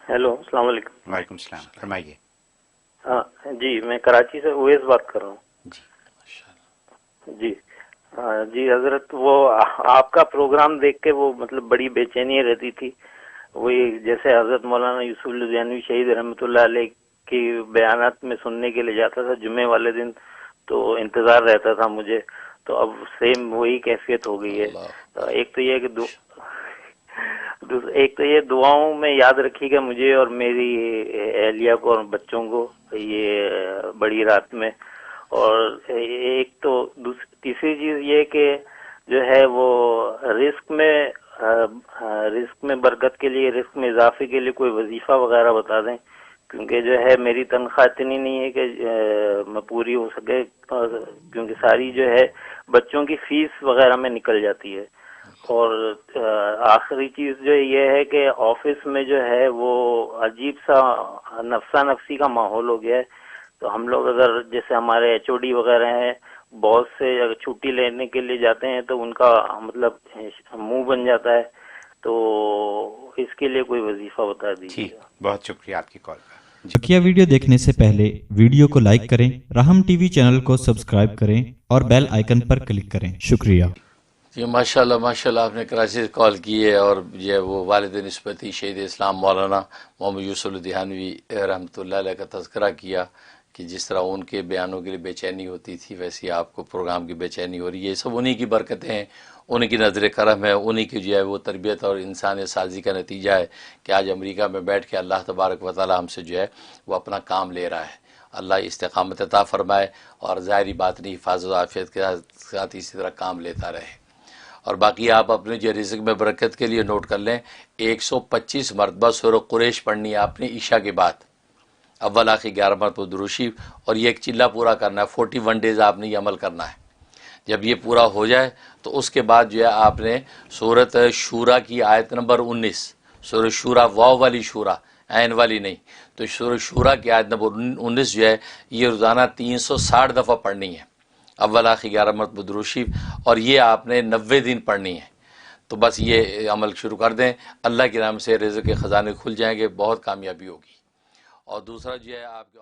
Hello, السلام علیکم۔ وعلیکم السلام، فرمائیے۔ ہاں جی، میں کراچی سے اویس بات کر رہا ہوں۔ جی ماشاء اللہ۔ جی جی حضرت، وہ آپ کا پروگرام دیکھ کے وہ مطلب بڑی بے چینی رہتی تھی، وہی جیسے حضرت مولانا یوسف لدھیانوی شہید رحمۃ اللہ علیہ کی بیانات میں سننے کے لیے جاتا تھا جمعے والے دن، تو انتظار رہتا تھا مجھے، تو اب سیم وہی کیفیت ہو گئی ہے۔ اللہ ایک تو یہ کہ ایک تو یہ دعاؤں میں یاد رکھیے گا مجھے اور میری اہلیہ کو اور بچوں کو یہ بڑی رات میں، اور ایک تو تیسری چیز یہ کہ جو ہے وہ رزق میں برکت کے لیے، رزق میں اضافے کے لیے کوئی وظیفہ وغیرہ بتا دیں، کیونکہ جو ہے میری تنخواہ اتنی نہیں ہے کہ میں پوری ہو سکے، کیونکہ ساری جو ہے بچوں کی فیس وغیرہ میں نکل جاتی ہے۔ اور آخری چیز جو یہ ہے کہ آفس میں جو ہے وہ عجیب سا نفسا نفسی کا ماحول ہو گیا ہے، تو ہم لوگ اگر جیسے ہمارے ایچ او ڈی وغیرہ ہیں، باس سے اگر چھٹی لینے کے لیے جاتے ہیں تو ان کا مطلب منہ بن جاتا ہے، تو اس کے لیے کوئی وظیفہ بتا دیجیے ٹھیک، گا۔ بہت شکریہ آپ کی کال کا۔ بقیہ ویڈیو دیکھنے سے پہلے ویڈیو کو لائک کریں، راہم ٹی وی چینل کو سبسکرائب کریں اور بیل آئیکن پر کلک کریں۔ شکریہ۔ جی ماشاءاللہ ماشاءاللہ، آپ نے کراچی سے کال کی ہے، اور یہ وہ والد نسبتی شہید اسلام مولانا محمد یوسف لدھیانوی رحمۃ اللہ علیہ کا تذکرہ کیا کہ جس طرح ان کے بیانوں کے لیے بے چینی ہوتی تھی، ویسی آپ کو پروگرام کی بے چینی ہو رہی ہے۔ یہ سب انہی کی برکتیں ہیں، انہی کی نظر کرم ہے، انہی کی جو ہے وہ تربیت اور انسان سازی کا نتیجہ ہے کہ آج امریکہ میں بیٹھ کے اللہ تبارک و تعالی ہم سے جو ہے وہ اپنا کام لے رہا ہے۔ اللہ استقامت عطا فرمائے، اور ظاہری باطنی حفاظت و عافیت کے ساتھ اسی طرح کام لیتا رہے۔ اور باقی آپ اپنے جو رزق میں برکت کے لیے نوٹ کر لیں، 125 مرتبہ سورہ قریش پڑھنی ہے آپ نے عشاء کے بعد، اول آخر 11 مرتبہ درود شریف، اور یہ ایک چلہ پورا کرنا ہے، 41 ڈیز آپ نے یہ عمل کرنا ہے۔ جب یہ پورا ہو جائے تو اس کے بعد جو ہے آپ نے سورۃ شورا کی آیت نمبر 19، سورہ شورا واو والی شورا، عین والی نہیں، تو سورہ شورا کی آیت نمبر 19 جو ہے یہ روزانہ 360 دفعہ پڑھنی ہے، اول آخر 11 مرتبہ درود شریف، اور یہ آپ نے 90 دن پڑھنی ہے۔ تو بس یہ عمل شروع کر دیں، اللہ کے نام سے رزق کے خزانے کھل جائیں گے، بہت کامیابی ہوگی۔ اور دوسرا جو ہے آپ کے